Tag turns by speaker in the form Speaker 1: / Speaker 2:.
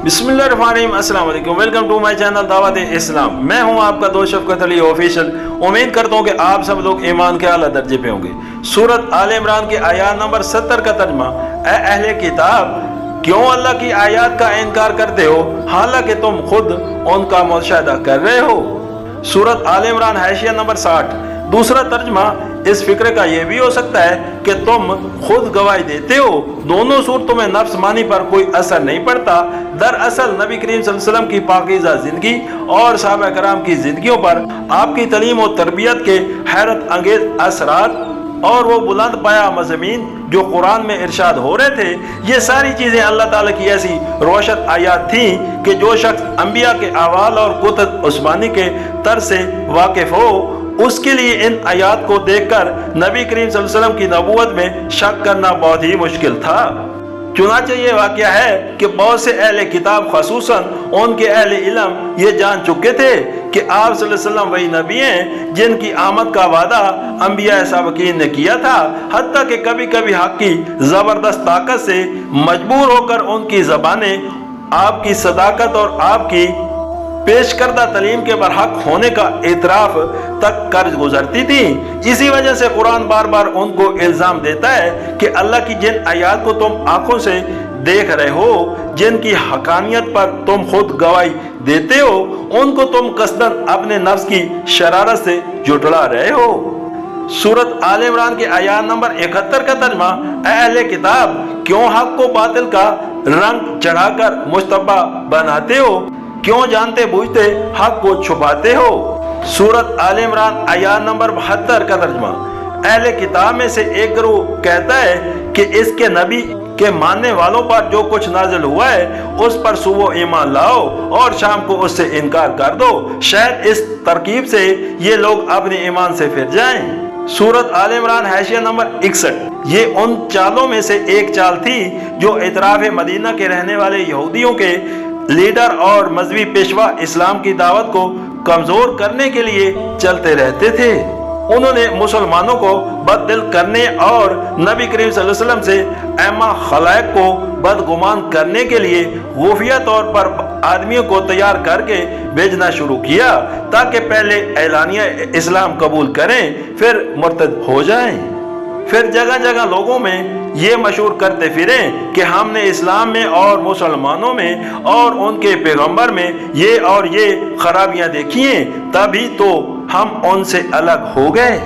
Speaker 1: बिस्मिल्लाहिर्रहमानिर्रहीम, अस्सलाम वालेकुम, वेलकम टू माय चैनल दावत इस्लाम। मैं हूं आपका दोस्त शफकत अली ऑफिशियल। उम्मीद करता हूं कि आप सब लोग ईमान के आला दर्जे पे होंगे। सूरत आल इमरान के आयत नंबर 70 का तर्जुमा, ए अहले किताब, क्यों अल्लाह की आयत का इनकार करते हो हालांकि तुम खुद उनका मुशाहिदा कर रहे हो। सूरत आल इमरान हाशिया नंबर 60। दूसरा तर्जुमा इस फिक्र का यह भी हो सकता है कि तुम खुद गवाही देते हो, दोनों सूरतों में नफ्स मानी पर कोई असर नहीं पड़ता। दरअसल नबी करीम सल्लल्लाहु अलैहि वसल्लम की पाकीज़ा जिंदगी और सहाबा कराम की जिंदगियों पर आपकी तालीम और तरबियत के हैरत अंगेज असरात और वो बुलंद पाया मज़ामीन जो कुरान में इरशाद हो रहे थे, ये सारी चीज़ें अल्लाह ताला की ऐसी रोशन आयात थी कि जो शख्स अंबिया के अहवाल और कुतुब उस्मानी के तर्ज से वाकिफ हो, उसके लिए इन आयात को देखकर नबी करीम सल्लल्लाहु अलैहि वसल्लम की नबूवत में शक करना बहुत ही मुश्किल था। चुनांचे ये वाक़या है कि बहुत से अहले किताब ख़ुसूसन उनके अहले इल्म ये जान चुके थे कि आप सल्लल्लाहु अलैहि वसल्लम वही नबी हैं जिनकी आमद का वादा अंबिया साबिकीन ने किया था। हत्ता कि कभी कभी हक़ की ज़बरदस्त ताकत से मजबूर होकर उनकी ज़बानें आपकी सदाकत और आपकी पेश करदा तलीम के बरहक होने का एतराफ़ तक कर्ज गुजरती थी। इसी वजह से कुरान बार बार उनको इल्ज़ाम देता है कि अल्लाह की जिन आयात को तुम आंखों से देख रहे हो, जिनकी हकानियत पर तुम खुद गवाही देते हो, उनको तुम कसदन अपने नफ्स की शरारत से जुटला रहे हो। सूरत आल इमरान के आयत नंबर 71 का तर्जुमा, अहले किताब, क्यों हक को बातिल का रंग चढ़ाकर मुस्तबा बनाते हो, क्यों जानते बूझते हक को छुपाते हो। सूरत आल इमरान आयत नंबर 72 का तर्जुमा, अहले किताब में से एक गिरोह कहता है कि इसके नबी के मानने वालों पर जो कुछ नाजिल हुआ है उस पर सुबह ईमान लाओ और शाम को उससे इनकार कर दो, शायद इस तरकीब से ये लोग अपने ईमान से फिर जाएं। सूरत आल इमरान हाशिया नंबर 61। ये उन चालों में से एक चाल थी जो इतराफ़ मदीना के रहने वाले यहूदियों के लीडर और मजहबी पेशवा इस्लाम की दावत को कमजोर करने के लिए चलते रहते थे। उन्होंने मुसलमानों को बददिल करने और नबी करीम सल्लल्लाहु अलैहि वसल्लम से अम्मा खलाइक को बदगुमान करने के लिए खुफिया तौर पर आदमियों को तैयार करके भेजना शुरू किया ताकि पहले एलानिया इस्लाम कबूल करें फिर मुर्तद हो जाएं। फिर जगह जगह लोगों में ये मशहूर करते फिरें कि हमने इस्लाम में और मुसलमानों में और उनके पैगंबर में ये और ये खराबियां देखी हैं, तभी तो हम उनसे अलग हो गए।